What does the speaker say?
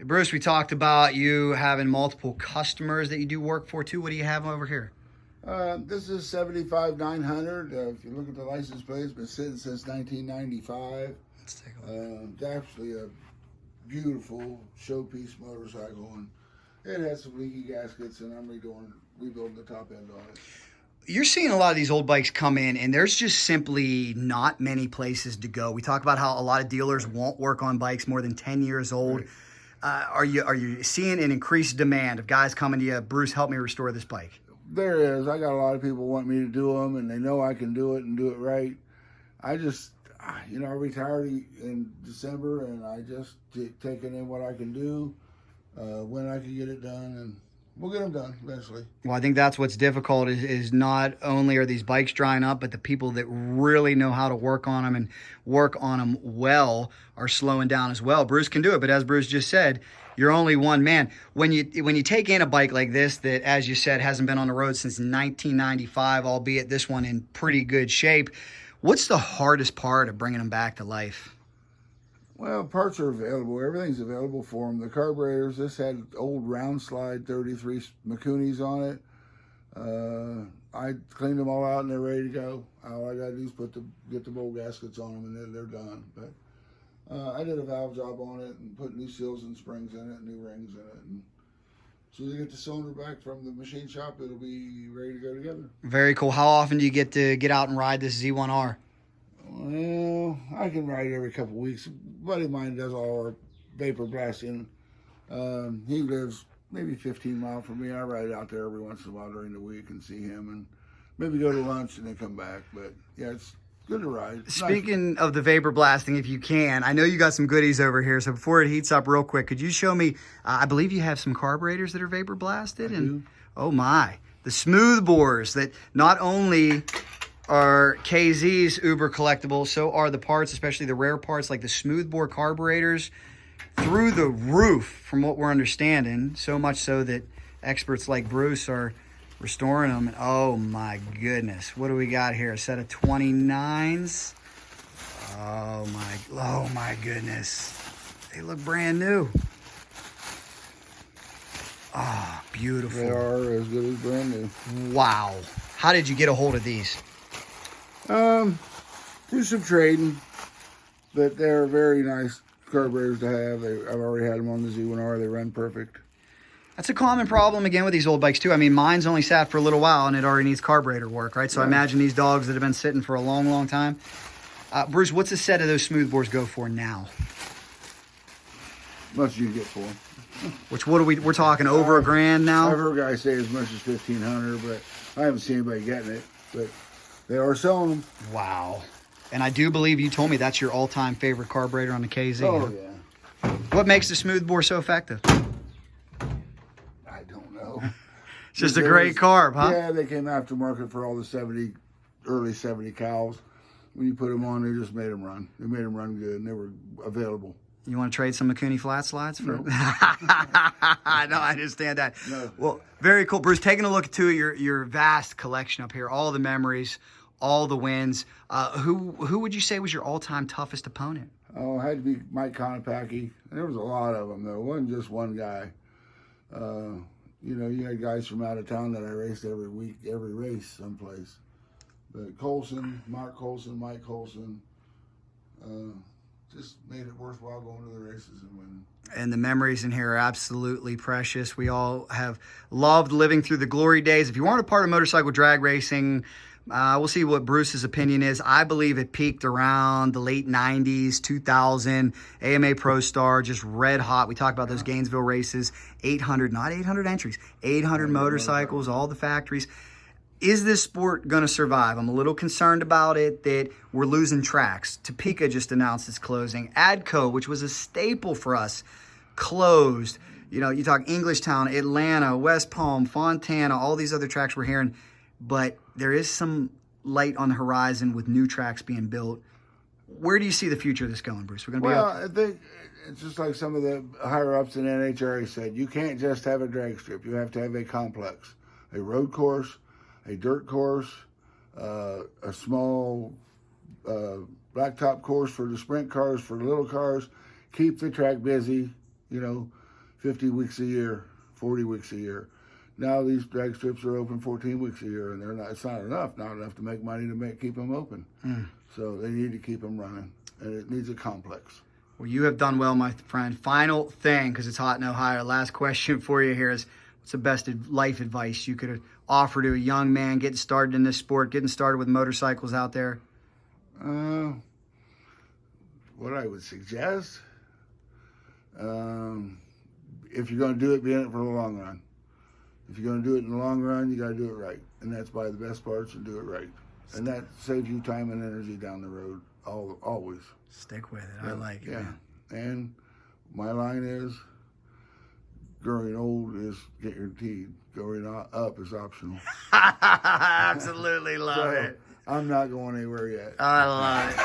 Bruce, we talked about you having multiple customers that you do work for too. What do you have over here? This is 75 900. If you look at the license plate, it's been sitting since 1995. Let's take a look. It's actually a beautiful showpiece motorcycle, and it has some leaky gaskets, and I'm rebuilding the top end on it. You're seeing a lot of these old bikes come in, and there's just simply not many places to go. We talk about how a lot of dealers won't work on bikes more than 10 years old. Right. Are you seeing an increased demand of guys coming to you, Bruce, help me restore this bike? There is. I got a lot of people want me to do them, and they know I can do it and do it right. I just, I retired in December, and I just taken in what I can do, when I can get it done, and we'll get them done eventually. Well, I think that's what's difficult is not only are these bikes drying up, but the people that really know how to work on them and work on them well are slowing down as well. Bruce can do it, but as Bruce just said, you're only one man. When you take in a bike like this that, as you said, hasn't been on the road since 1995, albeit this one in pretty good shape, what's the hardest part of bringing them back to life? Well, parts are available. Everything's available for them. The carburetors, this had old round slide 33 Makunis on it. I cleaned them all out and they're ready to go. All I got to do is get the bolt gaskets on them and they're done. But I did a valve job on it and put new seals and springs in it, new rings in it. And so they get the cylinder back from the machine shop, it'll be ready to go together. Very cool. How often do you get to get out and ride this Z1R? Well, I can ride it every couple of weeks. A buddy of mine does all our vapor blasting. He lives maybe 15 miles from me. I ride out there every once in a while during the week and see him and maybe go to lunch and then come back. But yeah, it's good to ride. It's Speaking of the vapor blasting, if you can, I know you got some goodies over here. So before it heats up real quick, could you show me, I believe you have some carburetors that are vapor blasted. I do. Oh my, the smoothbores that not only are KZ's uber collectible, so are the parts, especially the rare parts like the smoothbore carburetors, through the roof from what we're understanding, so much so that experts like Bruce are restoring them. And oh my goodness, what do we got here? A set of 29s. Oh my goodness, they look brand new. Ah, beautiful. They are as good as brand new. Wow. How did you get a hold of these? Do some trading, but they're very nice carburetors to have. I've already had them on the Z1R. They run perfect. That's a common problem, again, with these old bikes, too. I mean, mine's only sat for a little while, and it already needs carburetor work, right? So yeah. I imagine these dogs that have been sitting for a long, long time. Bruce, what's a set of those smoothbores go for now? Much as you can get for them. Which, we're talking over $1,000 now? I've heard guys say as much as $1,500, but I haven't seen anybody getting it. But they are selling them. Wow. And I do believe you told me that's your all-time favorite carburetor on the KZ. Oh, yeah. What makes the smoothbore so effective? I don't know. It's just a great carb, huh? Yeah, they came aftermarket for all the early 70 cows. When you put them on, they just made them run. They made them run good, and they were available. You want to trade some Mikuni flat slides for? No. No, I understand that. No. Well, very cool, Bruce. Taking a look at your vast collection up here, all the memories, all the wins. Who would you say was your all-time toughest opponent? Oh, it had to be Mike Konopacki. There was a lot of them, though. It wasn't just one guy. You had guys from out of town that I raced every week, every race someplace. But Colson, Mark Colson, Mike Colson, just made it worthwhile going to the races and winning. And the memories in here are absolutely precious. We all have loved living through the glory days. If you weren't a part of motorcycle drag racing, we'll see what Bruce's opinion is. I believe it peaked around the late 90s, 2000, AMA Pro Star, just red hot. We talked about those Gainesville races, 800, not 800 entries, 800 motorcycles, all the factories. Is this sport going to survive? I'm a little concerned about it, that we're losing tracks. Topeka just announced its closing. ADCO, which was a staple for us, closed. You talk Englishtown, Atlanta, West Palm, Fontana, all these other tracks we're hearing. But there is some light on the horizon with new tracks being built. Where do you see the future of this going, Bruce? We're going to be up. I think it's just like some of the higher-ups in NHRA said. You can't just have a drag strip. You have to have a complex, a road course, a dirt course, a small blacktop course for the sprint cars, for the little cars. Keep the track busy, 50 weeks a year, 40 weeks a year. Now these drag strips are open 14 weeks a year, and it's not enough to make money to keep them open. So they need to keep them running, and it needs a complex. Well, you have done well, my friend. Final thing, because it's hot in Ohio, last question for you here is, what's the best life advice you could offer to a young man getting started in this sport, getting started with motorcycles out there? What I would suggest, if you're going to do it, be in it for the long run. If you're going to do it in the long run, you got to do it right, and that's buy the best parts and do it right, and that saves you time and energy down the road. Always stick with it. I like it. Yeah, man. and my line is, growing old is guaranteed. Growing up is optional. Absolutely love it. I'm not going anywhere yet. I love it.